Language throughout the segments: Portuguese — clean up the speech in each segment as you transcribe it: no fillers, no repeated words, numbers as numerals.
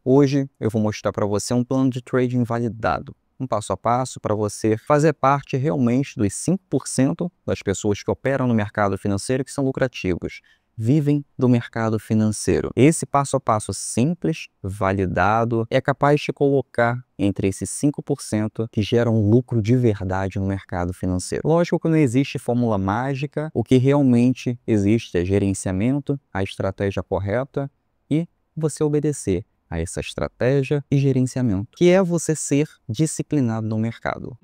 Hoje eu vou mostrar para você um plano de trading validado, um passo a passo para você fazer parte realmente dos 5% das pessoas que operam no mercado financeiro que são lucrativos, vivem do mercado financeiro. Esse passo a passo simples, validado, é capaz de colocar entre esses 5% que geram lucro de verdade no mercado financeiro. Lógico que não existe fórmula mágica, o que realmente existe é gerenciamento, a estratégia correta e você obedecer a essa estratégia e gerenciamento, que é você ser disciplinado no mercado.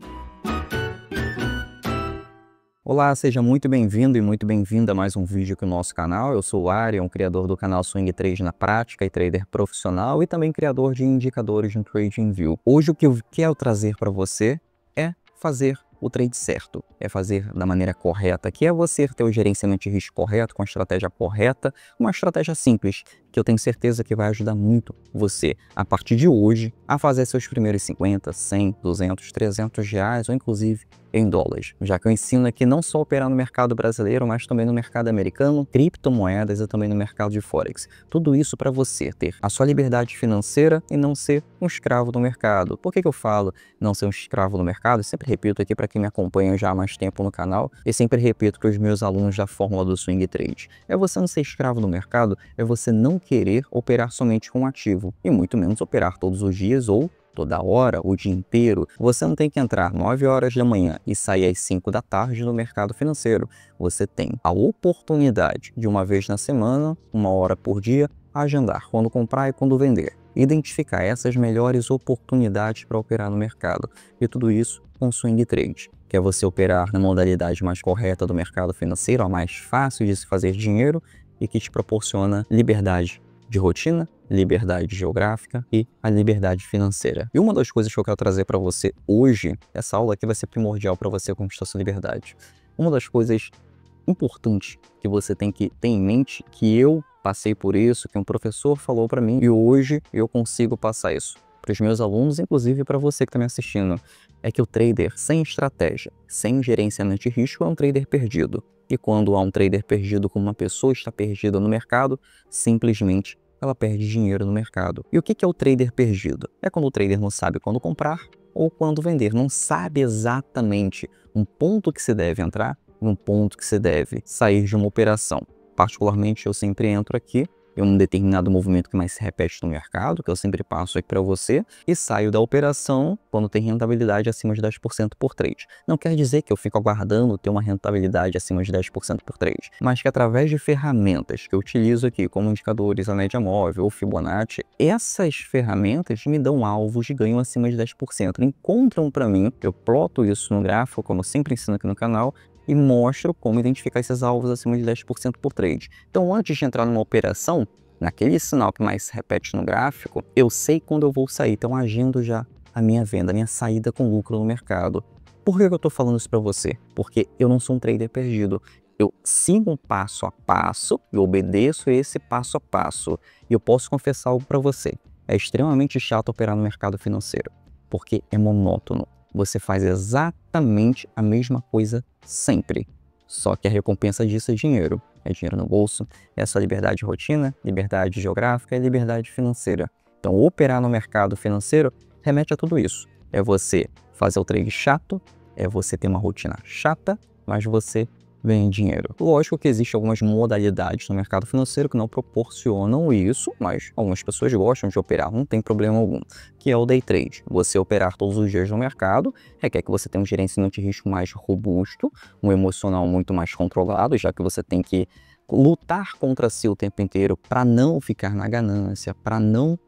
Olá, seja muito bem-vindo e muito bem-vinda a mais um vídeo aqui no nosso canal. Eu sou o Arion, criador do canal Swing Trade na Prática e trader profissional e também criador de indicadores no TradingView. Hoje o que eu quero trazer para você é fazer o trade certo, é fazer da maneira correta, que é você ter o gerenciamento de risco correto, com a estratégia correta, uma estratégia simples, que eu tenho certeza que vai ajudar muito você, a partir de hoje, a fazer seus primeiros 50, 100, 200, 300 reais, ou inclusive em dólares. Já que eu ensino aqui não só a operar no mercado brasileiro, mas também no mercado americano, criptomoedas e também no mercado de Forex. Tudo isso para você ter a sua liberdade financeira e não ser um escravo do mercado. Por que eu falo não ser um escravo do mercado? Eu sempre repito aqui para quem me acompanha já há mais tempo no canal, e sempre repito para os meus alunos da fórmula do Swing Trade. É você não ser escravo do mercado, é você não querer operar somente com um ativo, e muito menos operar todos os dias ou toda hora, o dia inteiro. Você não tem que entrar 9 horas da manhã e sair às 5 da tarde no mercado financeiro. Você tem a oportunidade de uma vez na semana, 1 hora por dia, agendar quando comprar e quando vender. Identificar essas melhores oportunidades para operar no mercado. E tudo isso com Swing Trade, que é você operar na modalidade mais correta do mercado financeiro, a mais fácil de se fazer dinheiro e que te proporciona liberdade de rotina, liberdade geográfica e a liberdade financeira. E uma das coisas que eu quero trazer para você hoje, essa aula aqui vai ser primordial para você conquistar sua liberdade. Uma das coisas importantes que você tem que ter em mente, que eu passei por isso, que um professor falou para mim, e hoje eu consigo passar isso para os meus alunos, inclusive para você que está me assistindo, é que o trader sem estratégia, sem gerenciamento de risco, é um trader perdido. E quando há um trader perdido, como uma pessoa está perdida no mercado, simplesmente ela perde dinheiro no mercado. E o que é o trader perdido? É quando o trader não sabe quando comprar ou quando vender, não sabe exatamente um ponto que se deve entrar e um ponto que se deve sair de uma operação. Particularmente, eu sempre entro aqui em um determinado movimento que mais se repete no mercado, que eu sempre passo aqui para você, e saio da operação quando tem rentabilidade acima de 10% por trade. Não quer dizer que eu fico aguardando ter uma rentabilidade acima de 10% por trade, mas que através de ferramentas que eu utilizo aqui, como indicadores, a média móvel ou Fibonacci, essas ferramentas me dão alvos de ganho acima de 10%. Encontram para mim, eu ploto isso no gráfico, como eu sempre ensino aqui no canal, e mostro como identificar esses alvos acima de 10% por trade. Então, antes de entrar numa operação, naquele sinal que mais se repete no gráfico, eu sei quando eu vou sair, então agendo já a minha venda, a minha saída com lucro no mercado. Por que eu estou falando isso para você? Porque eu não sou um trader perdido. Eu sigo um passo a passo e obedeço esse passo a passo. E eu posso confessar algo para você. É extremamente chato operar no mercado financeiro, porque é monótono. Você faz exatamente a mesma coisa sempre. Só que a recompensa disso é dinheiro. É dinheiro no bolso, é a sua liberdade de rotina, liberdade geográfica e liberdade financeira. Então, operar no mercado financeiro remete a tudo isso. É você fazer o trade chato, é você ter uma rotina chata, mas você ganha dinheiro. Lógico que existem algumas modalidades no mercado financeiro que não proporcionam isso, mas algumas pessoas gostam de operar, não tem problema algum, que é o day trade. Você operar todos os dias no mercado requer que você tenha um gerenciamento de risco mais robusto, um emocional muito mais controlado, já que você tem que lutar contra si o tempo inteiro para não ficar na ganância, para não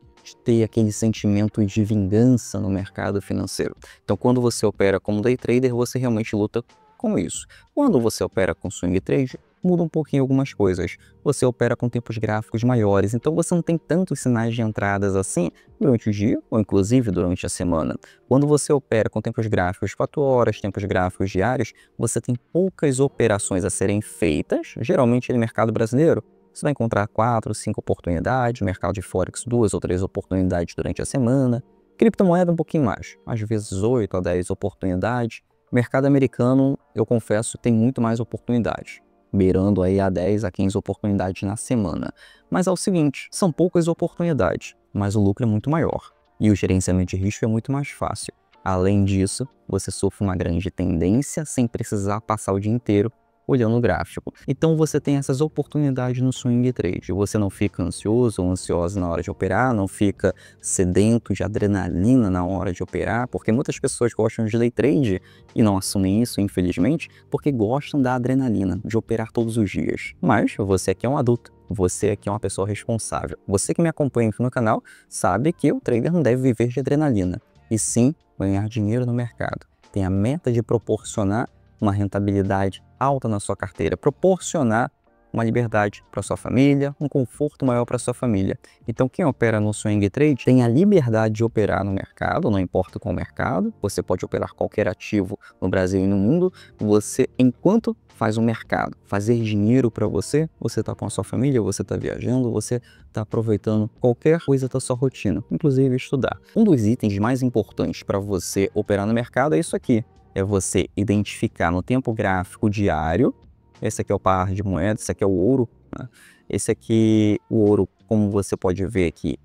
ter aquele sentimento de vingança no mercado financeiro. Então, quando você opera como day trader, você realmente luta com isso. Quando você opera com Swing Trade, muda um pouquinho algumas coisas. Você opera com tempos gráficos maiores, então você não tem tantos sinais de entradas assim durante o dia ou inclusive durante a semana. Quando você opera com tempos gráficos 4 horas, tempos gráficos diários, você tem poucas operações a serem feitas. Geralmente no mercado brasileiro, você vai encontrar 4, 5 oportunidades, no mercado de Forex 2 ou 3 oportunidades durante a semana, criptomoeda um pouquinho mais, às vezes 8 a 10 oportunidades. Mercado americano, eu confesso, tem muito mais oportunidades, beirando aí a 10 a 15 oportunidades na semana. Mas é o seguinte, são poucas oportunidades. mas o lucro é muito maior. E o gerenciamento de risco é muito mais fácil. Além disso, você sofre uma grande tendência sem precisar passar o dia inteiro olhando o gráfico. Então você tem essas oportunidades no swing trade. Você não fica ansioso ou ansiosa na hora de operar, não fica sedento de adrenalina na hora de operar, porque muitas pessoas gostam de day trade e não assumem isso, infelizmente, porque gostam da adrenalina, de operar todos os dias. Mas você aqui é um adulto. Você aqui é uma pessoa responsável. Você que me acompanha aqui no canal sabe que o trader não deve viver de adrenalina, e sim ganhar dinheiro no mercado. Tem a meta de proporcionar uma rentabilidade alta na sua carteira, proporcionar uma liberdade para sua família, um conforto maior para sua família. Então quem opera no swing trade tem a liberdade de operar no mercado, não importa qual mercado, você pode operar qualquer ativo no Brasil e no mundo. Você, enquanto faz um mercado, fazer dinheiro para você, você está com a sua família, você está viajando, você está aproveitando qualquer coisa da sua rotina, inclusive estudar. Um dos itens mais importantes para você operar no mercado é isso aqui. É você identificar no tempo gráfico diário, esse aqui é o par de moedas, esse aqui é o ouro, né? Esse aqui, o ouro, como você pode ver aqui,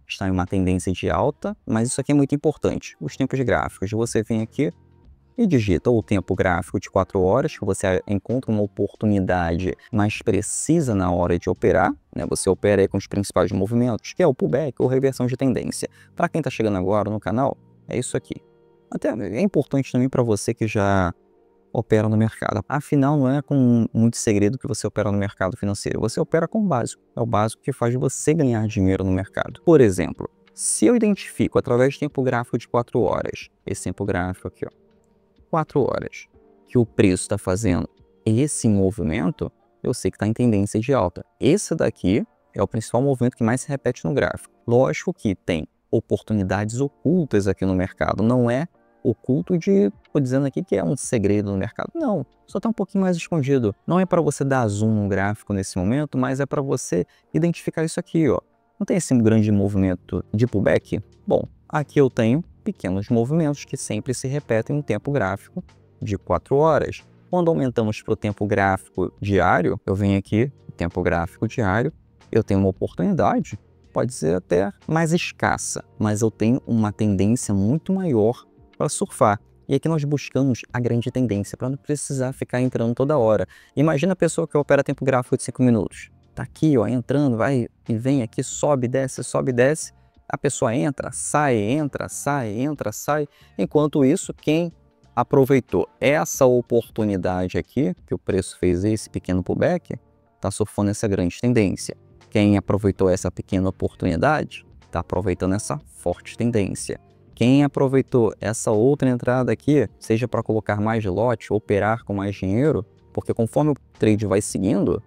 está em uma tendência de alta, mas isso aqui é muito importante, os tempos gráficos. Você vem aqui e digita o tempo gráfico de 4 horas, que você encontra uma oportunidade mais precisa na hora de operar, né? Você opera aí com os principais movimentos, que é o pullback ou reversão de tendência. Para quem está chegando agora no canal, é isso aqui. Até é importante também para você que já opera no mercado. Afinal, não é com muito segredo que você opera no mercado financeiro. Você opera com o básico. É o básico que faz você ganhar dinheiro no mercado. Por exemplo, se eu identifico através do tempo gráfico de 4 horas, esse tempo gráfico aqui, ó, 4 horas, que o preço está fazendo esse movimento, eu sei que está em tendência de alta. Esse daqui é o principal movimento que mais se repete no gráfico. Lógico que tem oportunidades ocultas aqui no mercado, não é oculto tô dizendo aqui que é um segredo no mercado. Não, só está um pouquinho mais escondido. Não é para você dar zoom no gráfico nesse momento, mas é para você identificar isso aqui, ó. Não tem esse grande movimento de pullback? Bom, aqui eu tenho pequenos movimentos que sempre se repetem no tempo gráfico de 4 horas. Quando aumentamos para o tempo gráfico diário, eu venho aqui, tempo gráfico diário, eu tenho uma oportunidade, pode ser até mais escassa, mas eu tenho uma tendência muito maior para surfar. E aqui nós buscamos a grande tendência, para não precisar ficar entrando toda hora. Imagina a pessoa que opera tempo gráfico de 5 minutos. Tá aqui, ó, entrando, vai e vem aqui, sobe, desce, sobe, desce. A pessoa entra, sai, entra, sai, entra, sai. Enquanto isso, quem aproveitou essa oportunidade aqui, que o preço fez esse pequeno pullback, está surfando essa grande tendência. Quem aproveitou essa pequena oportunidade, está aproveitando essa forte tendência. Quem aproveitou essa outra entrada aqui, seja para colocar mais lote, operar com mais dinheiro, porque conforme o trade vai seguindo,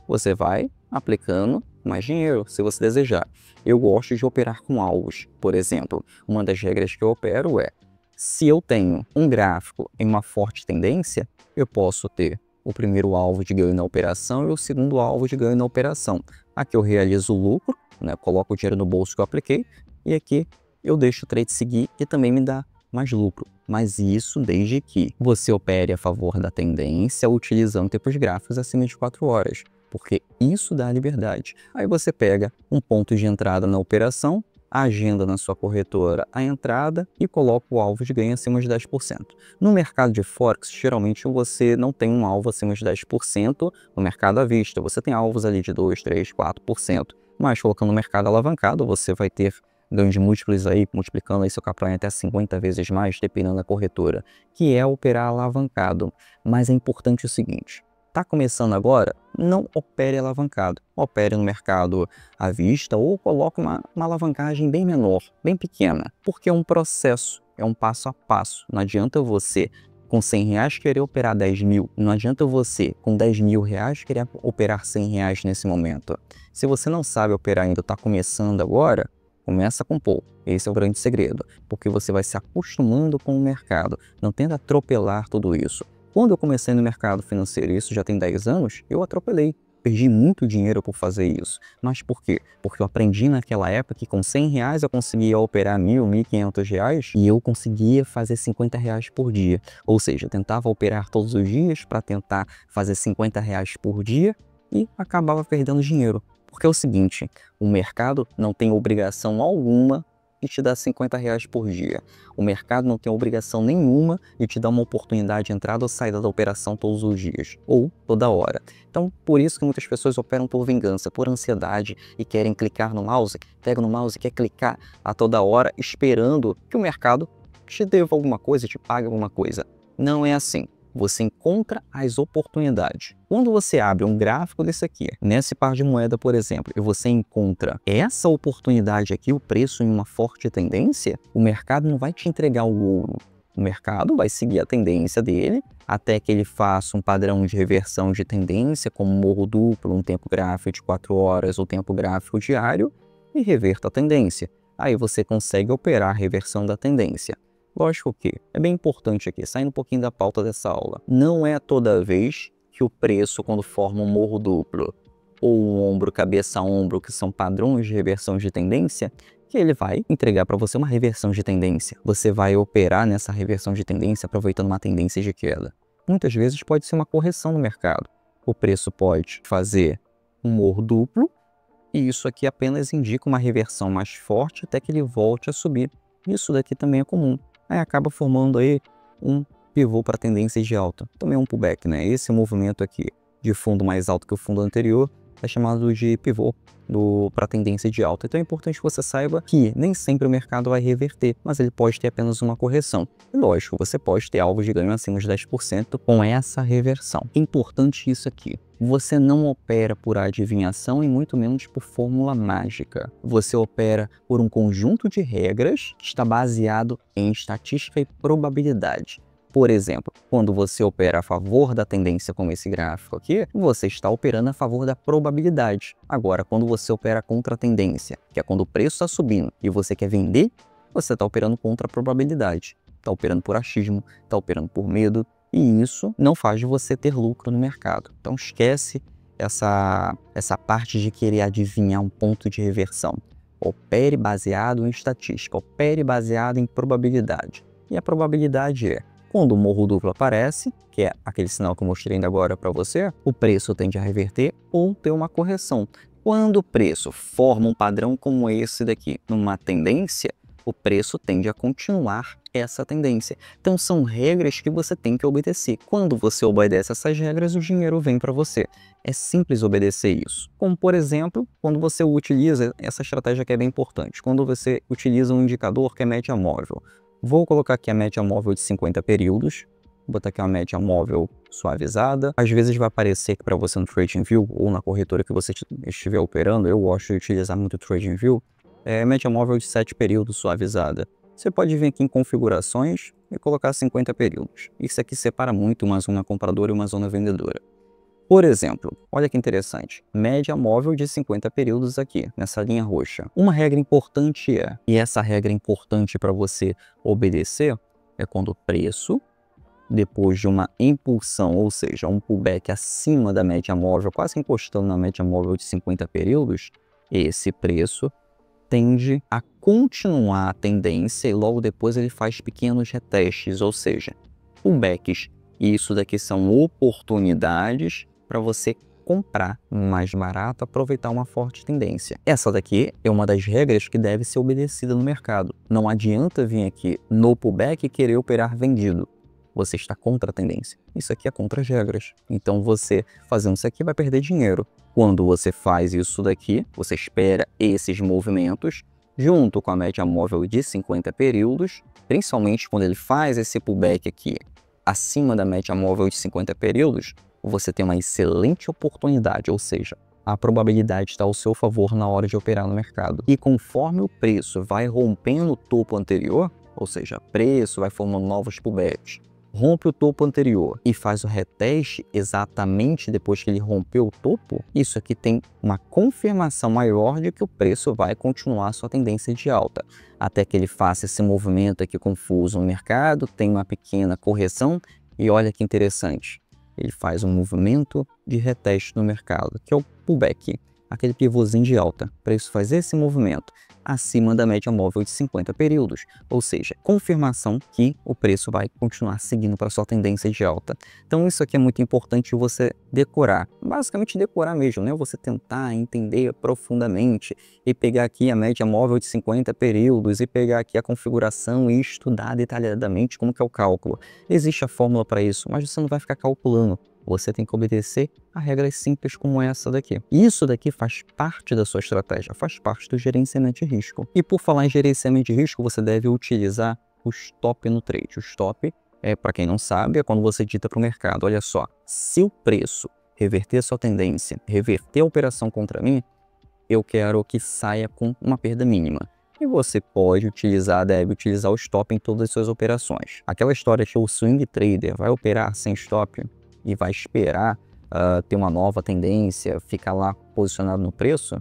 você vai aplicando mais dinheiro, se você desejar. Eu gosto de operar com alvos, por exemplo. Uma das regras que eu opero é, se eu tenho um gráfico em uma forte tendência, eu posso ter o primeiro alvo de ganho na operação e o segundo alvo de ganho na operação. Aqui eu realizo o lucro, né, coloco o dinheiro no bolso que eu apliquei, e aqui eu deixo o trade seguir e também me dá mais lucro. Mas isso desde que você opere a favor da tendência utilizando tempos gráficos acima de 4 horas, porque isso dá liberdade. Aí você pega um ponto de entrada na operação, agenda na sua corretora a entrada e coloca o alvo de ganho acima de 10%. No mercado de Forex, geralmente você não tem um alvo acima de 10% no mercado à vista. Você tem alvos ali de 2, 3, 4%. Mas colocando no mercado alavancado, você vai ter ganho de múltiplos aí, multiplicando aí seu capital em até 50 vezes mais, dependendo da corretora, que é operar alavancado. Mas é importante o seguinte, tá começando agora, não opere alavancado, opere no mercado à vista ou coloque uma alavancagem bem menor, bem pequena, porque é um processo, é um passo a passo. Não adianta você com 100 reais querer operar 10 mil, não adianta você com 10 mil reais querer operar 100 reais nesse momento. Se você não sabe operar ainda, está começando agora, começa com pouco. Esse é o grande segredo, porque você vai se acostumando com o mercado. Não tenta atropelar tudo isso. Quando eu comecei no mercado financeiro, isso já tem 10 anos, eu atropelei. Perdi muito dinheiro por fazer isso. Mas por quê? Porque eu aprendi naquela época que com 100 reais eu conseguia operar 1.000, 1.500 reais e eu conseguia fazer 50 reais por dia. Ou seja, eu tentava operar todos os dias para tentar fazer 50 reais por dia e acabava perdendo dinheiro. Porque é o seguinte, o mercado não tem obrigação alguma de te dar R$50 por dia. O mercado não tem obrigação nenhuma de te dar uma oportunidade de entrada ou saída da operação todos os dias, ou toda hora. Então, por isso que muitas pessoas operam por vingança, por ansiedade e querem clicar no mouse, pega no mouse e quer clicar a toda hora, esperando que o mercado te deva alguma coisa, te pague alguma coisa. Não é assim. Você encontra as oportunidades. Quando você abre um gráfico desse aqui, nesse par de moeda, por exemplo, e você encontra essa oportunidade aqui, o preço em uma forte tendência, o mercado não vai te entregar o ouro. O mercado vai seguir a tendência dele até que ele faça um padrão de reversão de tendência, como um morro duplo, um tempo gráfico de 4 horas ou tempo gráfico diário, e reverta a tendência. Aí você consegue operar a reversão da tendência. Lógico que é bem importante aqui, saindo um pouquinho da pauta dessa aula, não é toda vez que o preço, quando forma um morro duplo ou um ombro, cabeça a ombro, que são padrões de reversão de tendência, que ele vai entregar para você uma reversão de tendência. Você vai operar nessa reversão de tendência aproveitando uma tendência de queda. Muitas vezes pode ser uma correção no mercado. O preço pode fazer um morro duplo e isso aqui apenas indica uma reversão mais forte até que ele volte a subir. Isso daqui também é comum. Aí acaba formando aí um pivô para tendência de alta. Também é um pullback, né? Esse movimento aqui de fundo mais alto que o fundo anterior é chamado de pivô para tendência de alta. Então é importante que você saiba que nem sempre o mercado vai reverter, mas ele pode ter apenas uma correção. E lógico, você pode ter alvos de ganho acima de 10% com essa reversão. É importante isso aqui. Você não opera por adivinhação e muito menos por fórmula mágica. Você opera por um conjunto de regras que está baseado em estatística e probabilidade. Por exemplo, quando você opera a favor da tendência como esse gráfico aqui, você está operando a favor da probabilidade. Agora, quando você opera contra a tendência, que é quando o preço está subindo e você quer vender, você está operando contra a probabilidade. Está operando por achismo, está operando por medo, e isso não faz de você ter lucro no mercado. Então esquece essa parte de querer adivinhar um ponto de reversão. Opere baseado em estatística, opere baseado em probabilidade. E a probabilidade é, quando o morro duplo aparece, que é aquele sinal que eu mostrei ainda agora para você, o preço tende a reverter ou ter uma correção. Quando o preço forma um padrão como esse daqui, numa tendência, o preço tende a continuar essa tendência. Então são regras que você tem que obedecer. Quando você obedece essas regras, o dinheiro vem para você. É simples obedecer isso. Como, por exemplo, quando você utiliza essa estratégia que é bem importante. Quando você utiliza um indicador que é média móvel. Vou colocar aqui a média móvel de 50 períodos. Vou botar aqui uma média móvel suavizada. Às vezes vai aparecer que para você no TradingView ou na corretora que você estiver operando, eu gosto de utilizar muito o TradingView, média móvel de 7 períodos suavizada. Você pode vir aqui em configurações e colocar 50 períodos. Isso aqui separa muito uma zona compradora e uma zona vendedora. Por exemplo, olha que interessante, média móvel de 50 períodos aqui, nessa linha roxa. Uma regra importante e essa regra importante para você obedecer, é quando o preço, depois de uma impulsão, ou seja, um pullback acima da média móvel, quase encostando na média móvel de 50 períodos, esse preço tende a continuar a tendência e logo depois ele faz pequenos retestes, ou seja, pullbacks. E isso daqui são oportunidades para você comprar mais barato, aproveitar uma forte tendência. Essa daqui é uma das regras que deve ser obedecida no mercado. Não adianta vir aqui no pullback e querer operar vendido. Você está contra a tendência. Isso aqui é contra as regras. Então você fazendo isso aqui vai perder dinheiro. Quando você faz isso daqui, você espera esses movimentos junto com a média móvel de 50 períodos, principalmente quando ele faz esse pullback aqui acima da média móvel de 50 períodos, você tem uma excelente oportunidade, ou seja, a probabilidade está ao seu favor na hora de operar no mercado. E conforme o preço vai rompendo o topo anterior, ou seja, preço vai formando novos pullbacks, rompe o topo anterior e faz o reteste exatamente depois que ele rompeu o topo, isso aqui tem uma confirmação maior de que o preço vai continuar sua tendência de alta. Até que ele faça esse movimento aqui confuso no mercado, tem uma pequena correção e olha que interessante. Ele faz um movimento de reteste no mercado, que é o pullback, aquele pivôzinho de alta. O preço faz esse movimento, acima da média móvel de 50 períodos, ou seja, confirmação que o preço vai continuar seguindo para sua tendência de alta. Então isso aqui é muito importante você decorar, basicamente decorar mesmo, né? Você tentar entender profundamente e pegar aqui a média móvel de 50 períodos e pegar aqui a configuração e estudar detalhadamente como que é o cálculo. Existe a fórmula para isso, mas você não vai ficar calculando. Você tem que obedecer a regras simples como essa daqui. Isso daqui faz parte da sua estratégia, faz parte do gerenciamento de risco. E por falar em gerenciamento de risco, você deve utilizar o stop no trade. O stop, para quem não sabe, é quando você dita para o mercado, olha só, se o preço reverter a sua tendência, reverter a operação contra mim, eu quero que saia com uma perda mínima. E você pode utilizar, deve utilizar o stop em todas as suas operações. Aquela história que o swing trader vai operar sem stop e vai esperar ter uma nova tendência, ficar lá posicionado no preço,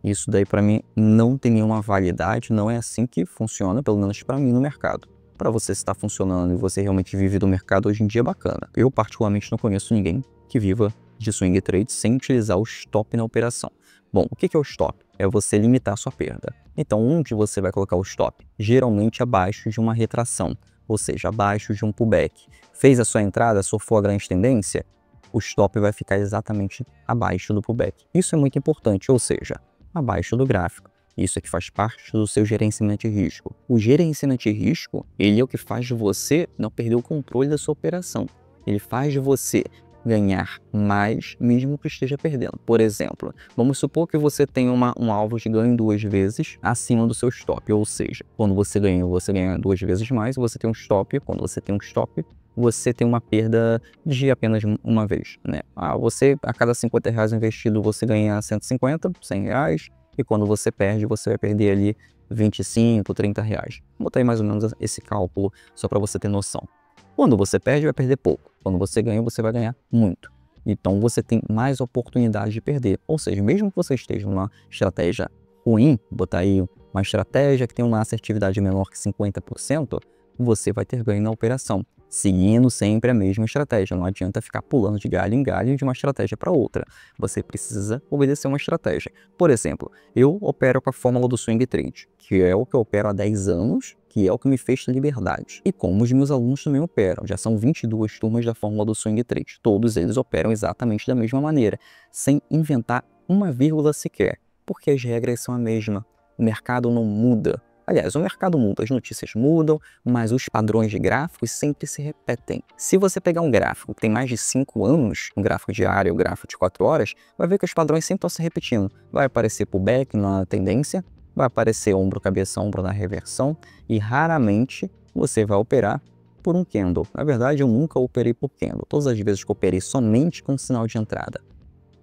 isso daí para mim não tem nenhuma validade, não é assim que funciona, pelo menos para mim no mercado. Para você estar funcionando e você realmente vive do mercado hoje em dia é bacana. Eu particularmente não conheço ninguém que viva de swing trade sem utilizar o stop na operação. Bom, o que é o stop? É você limitar a sua perda. Então, onde você vai colocar o stop? Geralmente abaixo de uma retração, ou seja, abaixo de um pullback. Fez a sua entrada, surfou a grande tendência, o stop vai ficar exatamente abaixo do pullback. Isso é muito importante, ou seja, abaixo do gráfico. Isso aqui faz parte do seu gerenciamento de risco. O gerenciamento de risco, ele é o que faz de você não perder o controle da sua operação. Ele faz de você ganhar mais, mesmo que esteja perdendo. Por exemplo, vamos supor que você tem um alvo de ganho 2 vezes acima do seu stop, ou seja, quando você ganha 2 vezes mais, você tem um stop, quando você tem um stop, você tem uma perda de apenas uma vez, né? Você, a cada 50 reais investido, você ganha 150, 100 reais, e quando você perde, você vai perder ali 25, 30 reais. Vou botar aí mais ou menos esse cálculo, só para você ter noção. Quando você perde, vai perder pouco. Quando você ganha, você vai ganhar muito. Então, você tem mais oportunidade de perder. Ou seja, mesmo que você esteja numa estratégia ruim, botar aí uma estratégia que tem uma assertividade menor que 50%, você vai ter ganho na operação, seguindo sempre a mesma estratégia. Não adianta ficar pulando de galho em galho de uma estratégia para outra. Você precisa obedecer uma estratégia. Por exemplo, eu opero com a fórmula do swing trade, que é o que eu opero há 10 anos, que é o que me fez ter liberdade. E como os meus alunos também operam, já são 22 turmas da fórmula do swing trade. Todos eles operam exatamente da mesma maneira, sem inventar uma vírgula sequer, porque as regras são a mesma. O mercado não muda. Aliás, o mercado muda, as notícias mudam, mas os padrões de gráficos sempre se repetem. Se você pegar um gráfico que tem mais de 5 anos, um gráfico diário, um gráfico de 4 horas, vai ver que os padrões sempre estão se repetindo. Vai aparecer pullback na tendência, vai aparecer ombro, cabeça, ombro na reversão, e raramente você vai operar por um candle. Na verdade, eu nunca operei por candle. Todas as vezes que eu operei somente com sinal de entrada,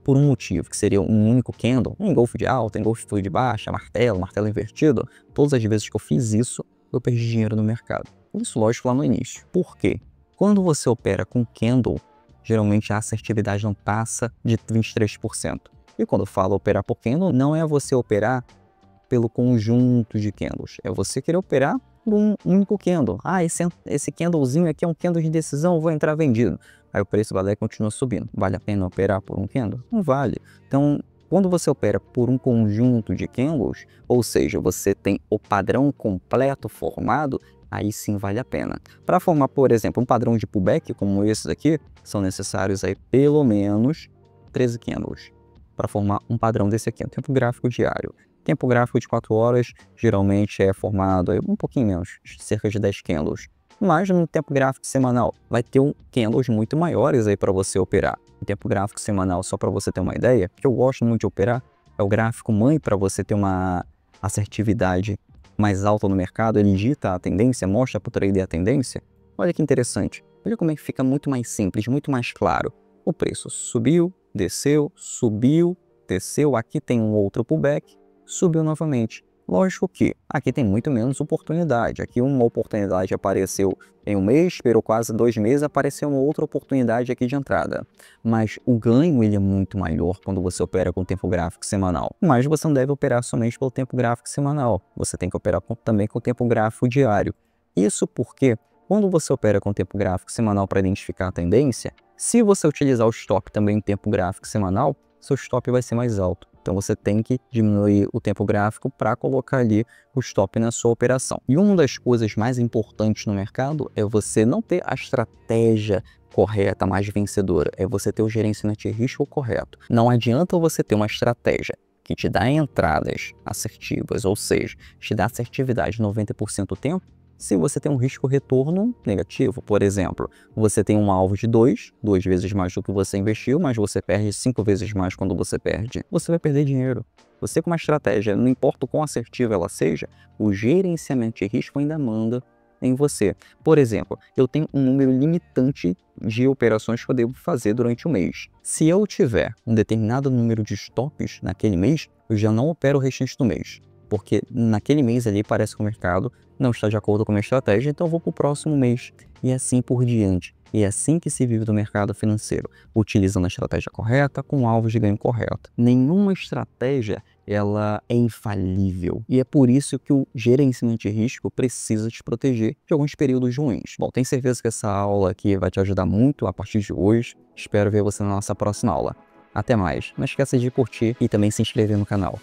por um motivo, que seria um único candle, um engolfo de alta, engolfo de baixa, martelo invertido, todas as vezes que eu fiz isso, eu perdi dinheiro no mercado. Isso, lógico, lá no início. Por quê? Quando você opera com candle, geralmente a assertividade não passa de 23%. E quando eu falo operar por candle, não é você operar pelo conjunto de candles, é você querer operar por um único candle. Esse candlezinho aqui é um candle de decisão, vou entrar vendido. Aí o preço vai lá e continua subindo. Vale a pena operar por um candle? Não vale. Então, quando você opera por um conjunto de candles, ou seja, você tem o padrão completo formado, aí sim vale a pena. Para formar, por exemplo, um padrão de pullback como esse daqui, são necessários aí pelo menos 13 candles para formar um padrão desse aqui, um tempo gráfico diário. Tempo gráfico de 4 horas geralmente é formado aí um pouquinho menos, cerca de 10 candles. Mas no tempo gráfico semanal vai ter candles muito maiores aí para você operar. O tempo gráfico semanal, só para você ter uma ideia, que eu gosto muito de operar, é o gráfico mãe para você ter uma assertividade mais alta no mercado. Ele dita a tendência, mostra para o trader a tendência. Olha que interessante. Olha como é que fica muito mais simples, muito mais claro. O preço subiu, desceu, aqui tem um outro pullback, subiu novamente. Lógico que aqui tem muito menos oportunidade. Aqui uma oportunidade apareceu em um mês, esperou quase 2 meses, apareceu uma outra oportunidade aqui de entrada. Mas o ganho ele é muito maior quando você opera com o tempo gráfico semanal. Mas você não deve operar somente pelo tempo gráfico semanal. Você tem que operar também com o tempo gráfico diário. Isso porque quando você opera com o tempo gráfico semanal para identificar a tendência, se você utilizar o stop também em tempo gráfico semanal, seu stop vai ser mais alto. Então você tem que diminuir o tempo gráfico para colocar ali o stop na sua operação. E uma das coisas mais importantes no mercado é você não ter a estratégia correta, mais vencedora, é você ter o gerenciamento de risco correto. Não adianta você ter uma estratégia que te dá entradas assertivas, ou seja, te dá assertividade 90% do tempo, se você tem um risco-retorno negativo. Por exemplo, você tem um alvo de 2 vezes mais do que você investiu, mas você perde 5 vezes mais quando você perde. Você vai perder dinheiro. Você com uma estratégia, não importa o quão assertiva ela seja, o gerenciamento de risco ainda manda em você. Por exemplo, eu tenho um número limitante de operações que eu devo fazer durante o mês. Se eu tiver um determinado número de stops naquele mês, eu já não opero o restante do mês. Porque naquele mês ali parece que o mercado não está de acordo com a minha estratégia, então eu vou para o próximo mês. E assim por diante. E é assim que se vive do mercado financeiro, utilizando a estratégia correta, com alvos de ganho correto. Nenhuma estratégia ela é infalível. E é por isso que o gerenciamento de risco precisa te proteger de alguns períodos ruins. Bom, tenho certeza que essa aula aqui vai te ajudar muito a partir de hoje. Espero ver você na nossa próxima aula. Até mais. Não esqueça de curtir e também se inscrever no canal.